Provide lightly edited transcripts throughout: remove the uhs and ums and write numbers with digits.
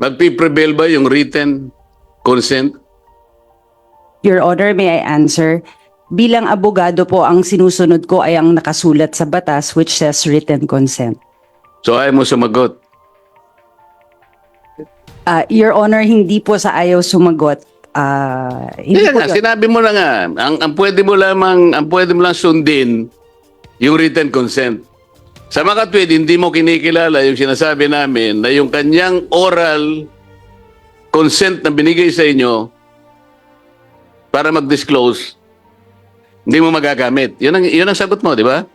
Magpiprevail ba yung written consent? Your Honor, may I answer? Bilang abogado po, ang sinusunod ko ay ang nakasulat sa batas which says written consent. So ayaw mo sumagot. Your Honor, hindi po sa ayaw sumagot. Hindi Kaya po nga, yun. sinabi mo na nga, ang pwede mo lang sundin yung written consent. Sa mga tweet, hindi mo kinikilala yung sinasabi namin na yung kanyang oral consent na binigay sa inyo para mag-disclose, hindi mo magagamit. Yun ang sagot mo, di ba?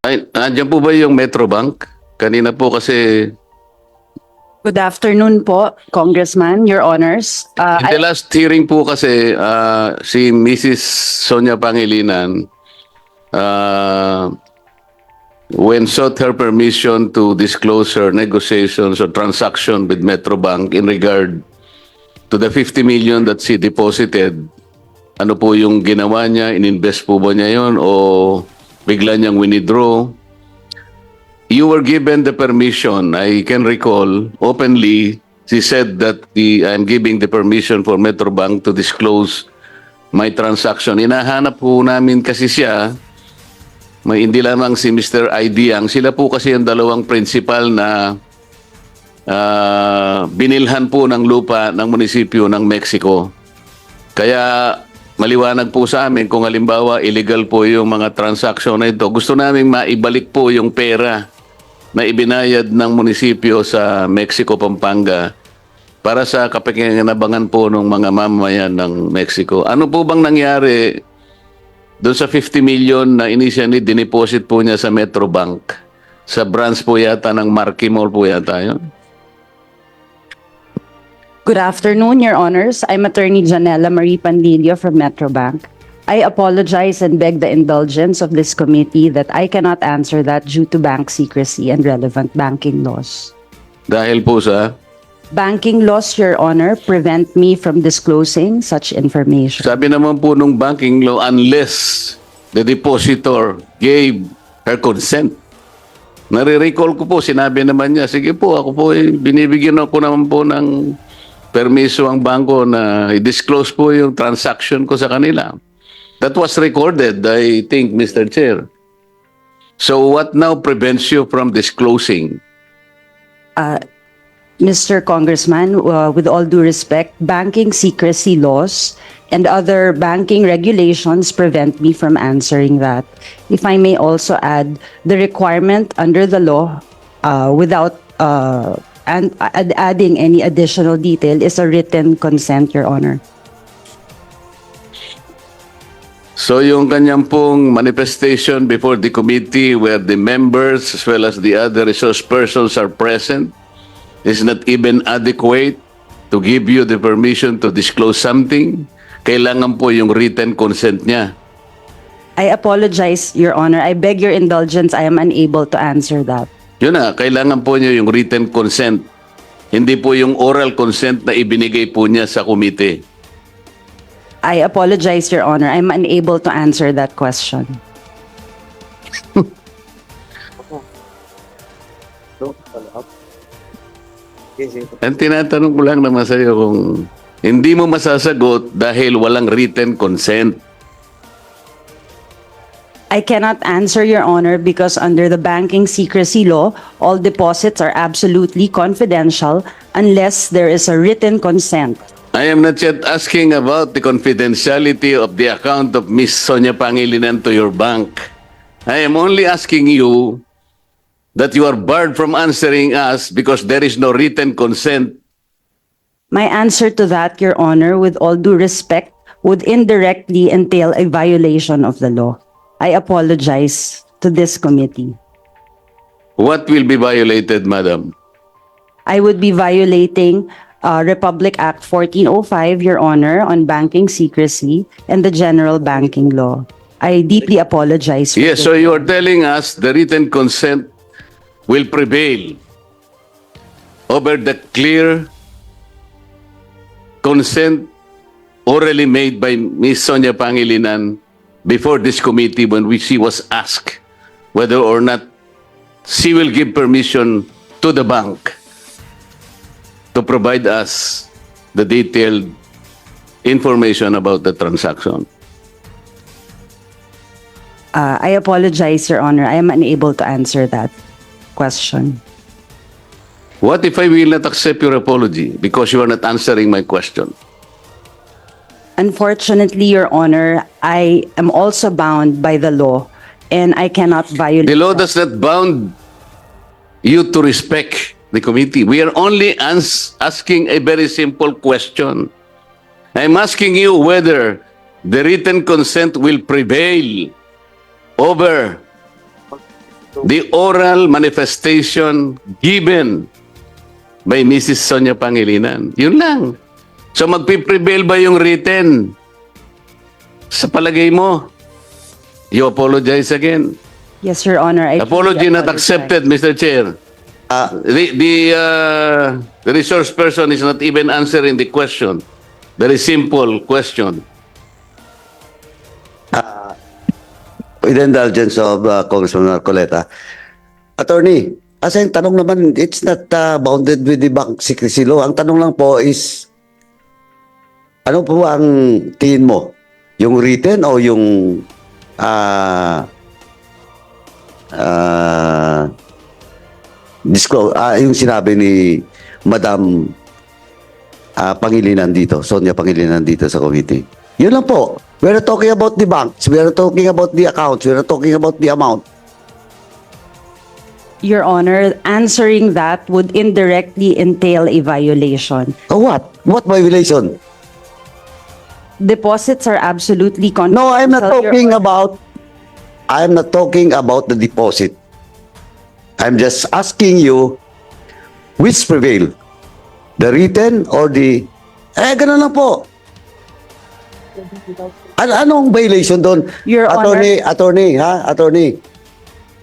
Ay, nandiyan po ba yung Metrobank? Kanina po kasi, Good afternoon po, Congressman, Your Honors. in the last hearing po kasi, si Mrs. Sonia Pangilinan, when sought her permission to disclose her negotiations or transaction with Metrobank in regard to the 50 million that she deposited, ano po yung ginawa niya? Ininvest po ba niya yun o bigla niyang winidraw? You were given the permission. I can recall openly, she said that I'm giving the permission for Metrobank to disclose my transaction. Hinahanap po namin kasi siya, may hindi lamang si Mr. Aidiang, sila po kasi ang dalawang principal na binilhan po ng lupa ng munisipyo ng Mexico. Kaya maliwanag po sa amin kung halimbawa illegal po yung mga transaksyon na ito. Gusto namin maibalik po yung pera na ibinayad ng munisipyo sa Mexico, Pampanga para sa kapakinabangan po ng mga mamamayan ng Mexico. Ano po bang nangyari doon sa 50 million na initially dineposit po niya sa Metrobank? Sa branch po yata ng Marquee Mall po yata yun? Good afternoon, Your Honors. I'm Attorney Janela Marie Pandillo from Metrobank. I apologize and beg the indulgence of this committee that I cannot answer that due to bank secrecy and relevant banking laws. Dahil po sa, Banking laws, Your Honor, prevent me from disclosing such information. sabi naman po nung banking law, unless the depositor gave her consent. Nare-recall ko po, sinabi naman niya, sige po, ako po, binibigyan ako naman po ng permiso ang bangko na i-disclose po yung transaction ko sa kanila. That was recorded, I think, Mr. Chair. So what now prevents you from disclosing? Mr. Congressman, with all due respect, banking secrecy laws and other banking regulations prevent me from answering that. If I may also add, the requirement under the law, without adding any additional detail, is a written consent, Your Honor. So yung kanyang pong manifestation before the committee where the members as well as the other resource persons are present is not even adequate to give you the permission to disclose something? Kailangan po yung written consent niya. I apologize, Your Honor. I beg your indulgence. I am unable to answer that. Yun na, kailangan po niya yung written consent. Hindi po yung oral consent na ibinigay po niya sa committee. I apologize, Your Honor. I'm unable to answer that question. Ang tinatanong ko lang naman sa iyo kung hindi mo masasagot dahil walang written consent. I cannot answer, Your Honor, because under the banking secrecy law, all deposits are absolutely confidential unless there is a written consent. I am not yet asking about the confidentiality of the account of Miss Sonia Pangilinan to your bank. I am only asking you that you are barred from answering us because there is no written consent. My answer to that, Your Honor, with all due respect, would indirectly entail a violation of the law. I apologize to this committee. What will be violated, madam? I would be violating Republic Act 1405, Your Honor, on banking secrecy and the general banking law. I deeply apologize. For Yes, this. so you are telling us the written consent will prevail over the clear consent orally made by Ms. Sonia Pangilinan before this committee when she was asked whether or not she will give permission to the bank to provide us the detailed information about the transaction. I apologize, Your Honor. I am unable to answer that question. What if I will not accept your apology because you are not answering my question? Unfortunately, Your Honor, I am also bound by the law and I cannot violate The law that. does not bound you to respect the committee. We are only asking a very simple question. I'm asking you whether the written consent will prevail over the oral manifestation given by Mrs. Sonia Pangilinan. Yun lang. So magpiprevail ba yung written? Sa palagay mo, you apologize again. Yes, Your Honor. I Apology truly not apologize. accepted, Mr. Chair. The resource person is not even answering the question. Very simple question. With the indulgence of Congressman Marcoleta. Attorney, kasi ang tanong naman, it's not bounded with the bank secrecy law. Ang tanong lang po is, ano po ang tingin mo? Yung written o yung yung sinabi ni Madam Pangilinan dito, Sonia Pangilinan dito sa committee? Yun lang po. We're not talking about the banks. We're not talking about the accounts. We're not talking about the amount. Your Honor, answering that would indirectly entail a violation. What? What violation? Deposits are absolutely No, I'm not confidential, Your talking Honor. about. I'm not talking about the deposit. I'm just asking you which prevail, the written or the. Ganun lang po. Anong violation doon? Your Attorney.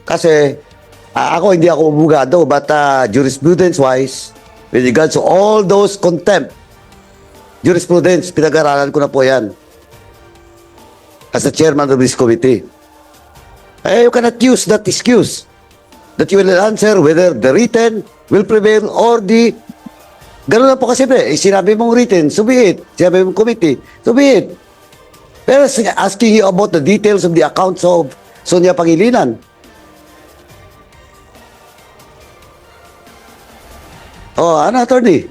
Kasi ako hindi ako abogado, but jurisprudence-wise, with regards to all those contempt, jurisprudence, pinag-aralan ko na po yan. As the chairman of this committee. You cannot use that excuse that you will answer whether the written will prevail or the. Ganun lang po kasi, sinabi mong written, so be it. Sinabi mong committee, so be it. Pero asking you about the details of the accounts of Sonia Pangilinan. Ano, attorney?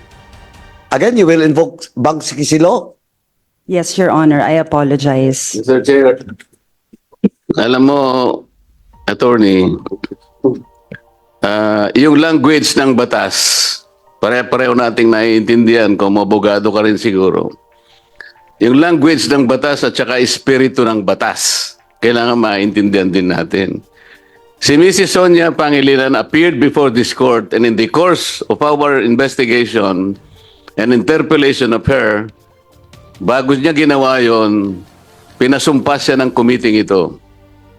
Again, you will invoke bank secrecy law? Yes, Your Honor. I apologize. Mr. Chair, alam mo, attorney, yung language ng batas, pare-pareho nating naiintindihan kung abogado ka rin siguro. Yung language ng batas at saka espiritu ng batas, kailangan maintindihan din natin. Si Mrs. Sonia Pangilinan appeared before this court and in the course of our investigation and interpellation of her, bago niya ginawa yon, pinasumpa siya ng committee ito.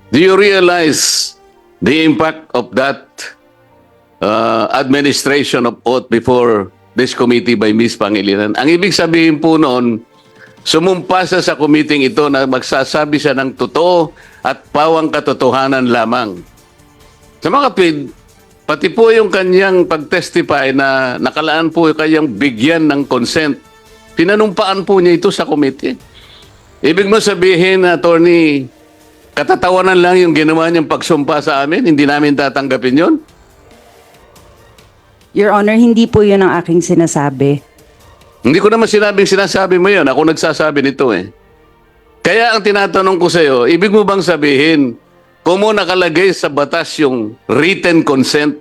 Do you realize the impact of that administration of oath before this committee by Ms. Pangilinan? Ang ibig sabihin po noon, sumumpa siya sa committee ito na magsasabi siya ng totoo at pawang katotohanan lamang. Sa mga kapatid, pati po yung kanyang pag-testify na nakalaan po kanyang bigyan ng consent, pinanumpaan po niya ito sa committee. Ibig mo sabihin, attorney, katatawanan lang yung ginawa niyang pagsumpa sa amin, hindi namin tatanggapin yun? Your Honor, hindi po yun ang aking sinasabi. Hindi ko naman sinasabi mo yun. Ako nagsasabi nito eh. Kaya ang tinatanong ko sa iyo, ibig mo bang sabihin, kung mo nakalagay sa batas yung written consent,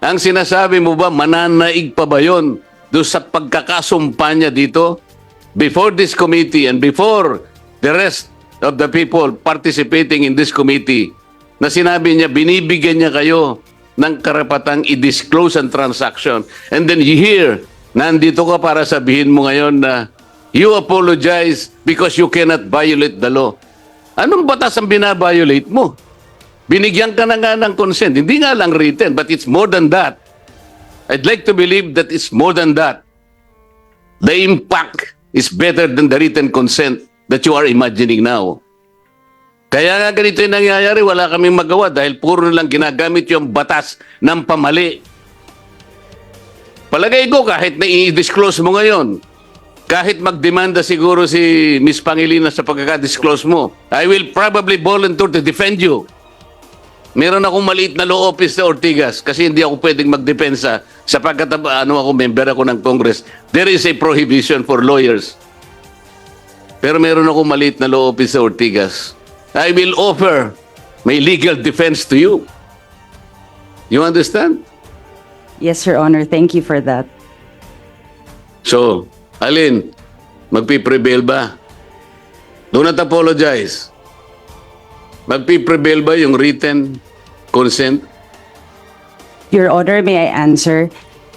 ang sinasabi mo ba, mananaig pa ba yun doon sa pagkakasumpa niya dito? Before this committee and before the rest of the people participating in this committee, na sinabi niya, binibigyan niya kayo ng karapatang i-disclose ang transaction. And then you hear, nandito ka para sabihin mo ngayon na you apologize because you cannot violate the law. Anong batas ang binabiolate mo? Binigyan ka na nga ng consent. Hindi nga lang written, but it's more than that. I'd like to believe that it's more than that. The impact is better than the written consent that you are imagining now. Kaya nga ganito yung nangyayari, wala kaming magawa dahil puro lang ginagamit yung batas ng pamali. Palagay ko kahit na i-disclose mo ngayon, kahit magdemanda siguro si Miss Pangilinan sa pagkaka-disclose mo, I will probably volunteer to defend you. Meron akong maliit na law office sa Ortigas kasi hindi ako pwedeng magdepensa sapagkat member ako ng Congress. There is a prohibition for lawyers. Pero meron akong maliit na law office sa Ortigas. I will offer my legal defense to you. You understand? Yes, Your Honor. Thank you for that. So, Alin, magpiprevail ba? Do not apologize. Magpiprevail ba yung written consent? Your Honor, may I answer?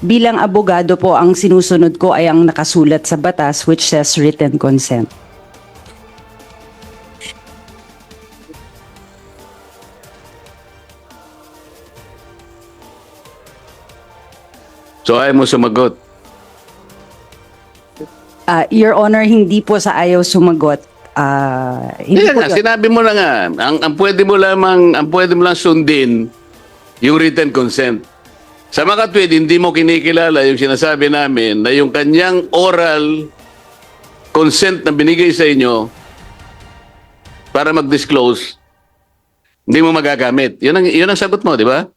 Bilang abogado po, ang sinusunod ko ay ang nakasulat sa batas which says written consent. So, ayaw mo sumagot. Your Honor, hindi po sa ayaw sumagot. Hindi Kaya po nga, yun. sinabi mo na nga, ang pwede mo lang sundin yung written consent. Sa mga katwid, hindi mo kinikilala yung sinasabi namin na yung kanyang oral consent na binigay sa inyo para mag-disclose, hindi mo magagamit. Yun ang sagot mo, di ba?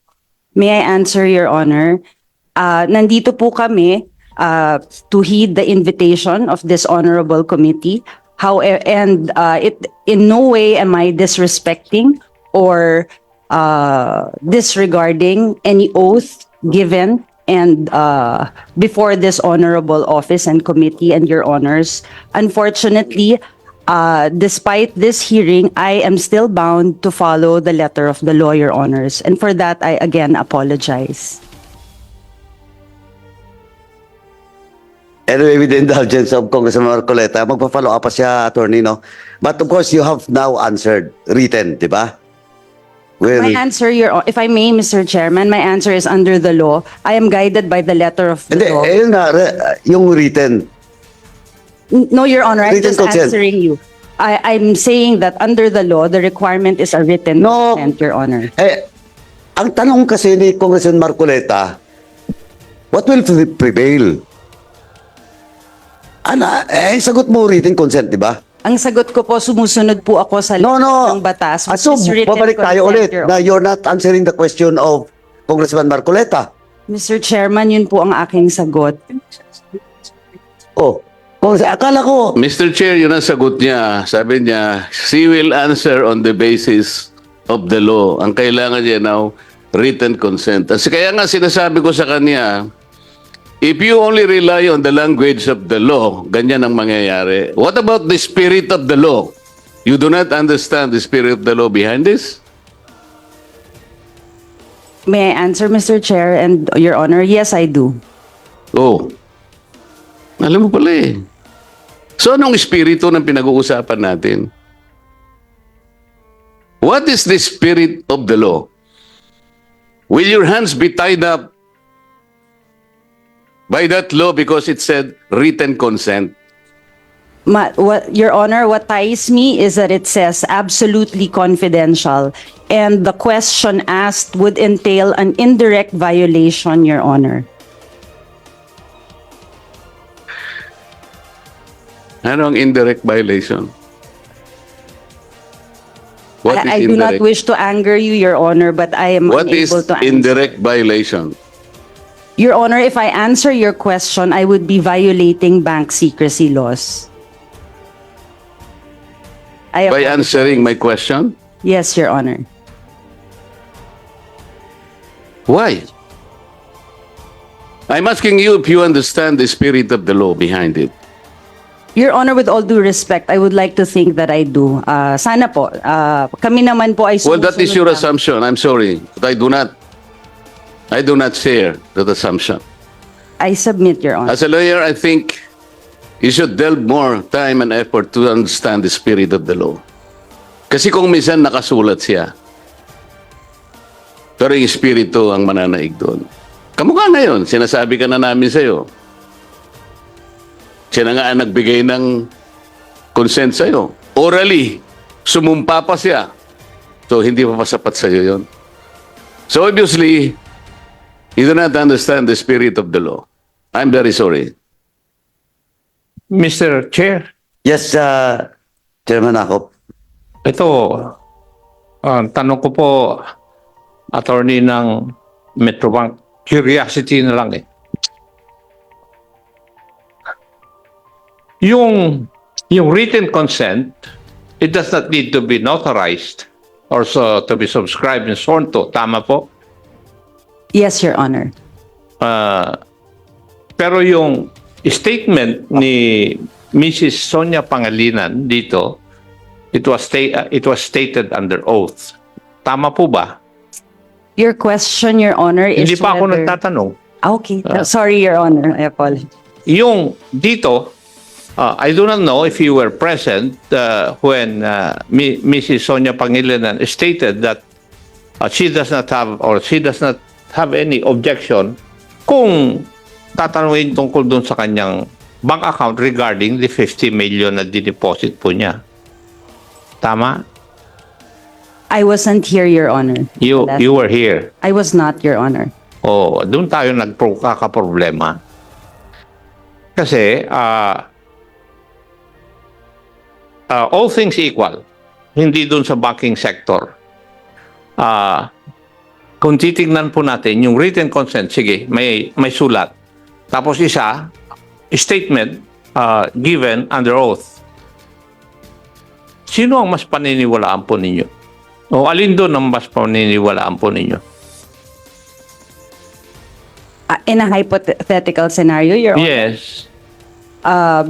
May I answer, Your Honor? Nandito po kami to heed the invitation of this honorable committee. However, and it in no way am I disrespecting or disregarding any oath given and before this honorable office and committee and Your Honors. Unfortunately, despite this hearing, I am still bound to follow the letter of the law, Your Honors, and for that I again apologize. Anyway, with the indulgence of Congressman Marcoleta, magpa-follow up pa siya, attorney, no? But of course, you have now answered written, di ba? My answer, if I may, Mr. Chairman, my answer is under the law. I am guided by the letter of the Hindi, law. yun nga, yung written. No, Your Honor, I'm Written just consent. answering you. I'm saying that under the law, the requirement is a written No. consent, Your Honor. Ang tanong kasi ni Congressman Marcoleta, what will prevail? Sagot mo written consent, di ba? Ang sagot ko po, sumusunod po ako sa No, no. ng batas. which So, is written babalik tayo consent, ulit Your na you're not answering the question of Congressman Marcoleta. Mr. Chairman, yun po ang aking sagot. Oh, akala ko, Mr. Chair, yun ang sagot niya. Sabi niya, she will answer on the basis of the law. Ang kailangan niya now, written consent. Kasi kaya nga sinasabi ko sa kanya, if you only rely on the language of the law, ganyan ang mangyayari. What about the spirit of the law? You do not understand the spirit of the law behind this? May I answer, Mr. Chair and Your Honor? Yes, I do. Oh. Alam mo pala eh. So anong espiritu ng pinag-uusapan natin? What is the spirit of the law? Will your hands be tied up by that law because it said written consent? Your Honor, what ties me is that it says absolutely confidential, and the question asked would entail an indirect violation, Your Honor. Ano ang indirect violation? What I is do not indirect? wish to anger you, Your Honor, but I am What is unable to answer. indirect violation? Your Honor, if I answer your question, I would be violating bank secrecy laws. By answering my question? Yes, Your Honor. Why? I'm asking you if you understand the spirit of the law behind it. Your Honor, with all due respect, I would like to think that I do. Sana po. Kami naman po ay Well, that is sumusunod your lang. assumption. I'm sorry, but I do not share that assumption. I submit, Your Honor. As a lawyer, I think you should delve more time and effort to understand the spirit of the law. Kasi kung minsan nakasulat siya, pero yung espiritu ang mananaig doon. Kamukha na yun, sinasabi ka na namin sa'yo. Siya na nga ang nagbigay ng consent sa'yo. Orally, Sumumpa pa siya. So, hindi pa sapat sa'yo yun. So, obviously, you do not understand the spirit of the law. I'm very sorry. Mr. Chair, Yes, Chairman Akop. ito, tanong ko po, attorney ng Metrobank, curiosity na lang eh. Yung written consent, it does not need to be notarized or so to be subscribed and sworn to. Tama po? Yes, Your Honor. Pero yung statement ni Mrs. Sonia Pangilinan dito, it was stated under oath. Tama po ba? Your question, Your Honor, is Hindi pa ako whether- nagtatanong. Okay. Sorry, Your Honor. I apologize. Yung dito, I do not know if you were present when Mrs. Sonia Pangilinan stated that she does not have any objection kung tatanungin tungkol dun sa kanyang bank account regarding the 50 million na dineposit po niya. Tama? I wasn't here, Your Honor. You were here. I was not, Your Honor. Oh, doon tayo nagkakaproblema. Kasi, all things equal, hindi doon sa banking sector. Kung titignan po natin, yung written consent, sige, may sulat. Tapos isa, statement given under oath. Sino ang mas paniniwalaan po ninyo? O alin doon ang mas paniniwalaan po ninyo? In a hypothetical scenario, Your Honor, Yes.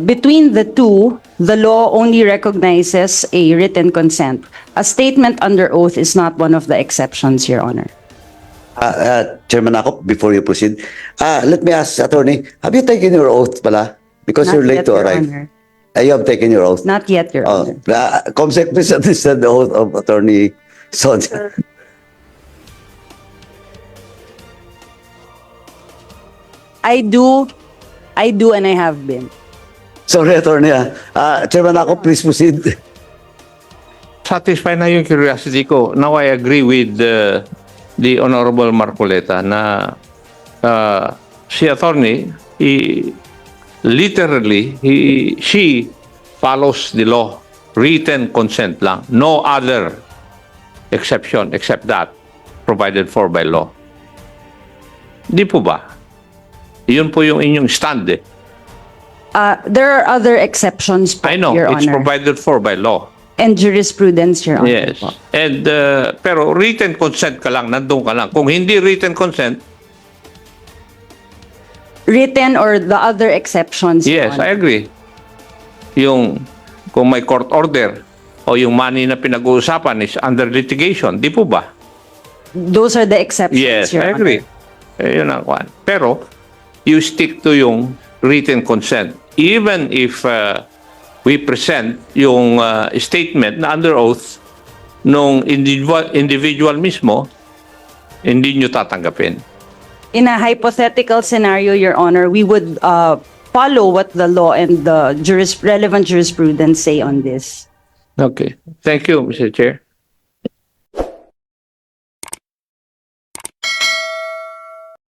between the two, the law only recognizes a written consent. A statement under oath is not one of the exceptions, Your Honor. Chairman Akop, before you proceed, let me ask, Attorney, have you taken your oath pala? Because Not you're late yet, to Your arrive. Honor. You have taken your oath. Not yet, Your Honor. Comsec, please understand the oath of Attorney Sonia. I do, and I have been. Sorry, Attorney. Chairman Akop, please proceed. Satisfy na yung curiosity ko. Now I agree with the Honorable Marcoleta na si attorney, she follows the law. Written consent lang. No other exception except that provided for by law. Di po ba? Yun po yung inyong stand eh. There are other exceptions, po, I know, Your it's Honor. provided for by law. And jurisprudence, Your Honor. Yes. po. And pero written consent ka lang, nandun ka lang. Kung hindi written consent, Written or the other exceptions, Your yes, Honor. I agree. Yung kung may court order o yung money na pinag-uusapan is under litigation, di po ba? Those are the exceptions, Yes, Your I Honor. agree. Yun ang kwan. Pero you stick to yung written consent. Even if we present yung statement na under oath nung individual mismo, hindi nyo tatanggapin. In a hypothetical scenario, Your Honor, we would follow what the law and the relevant jurisprudence say on this. Okay. Thank you, Mr. Chair.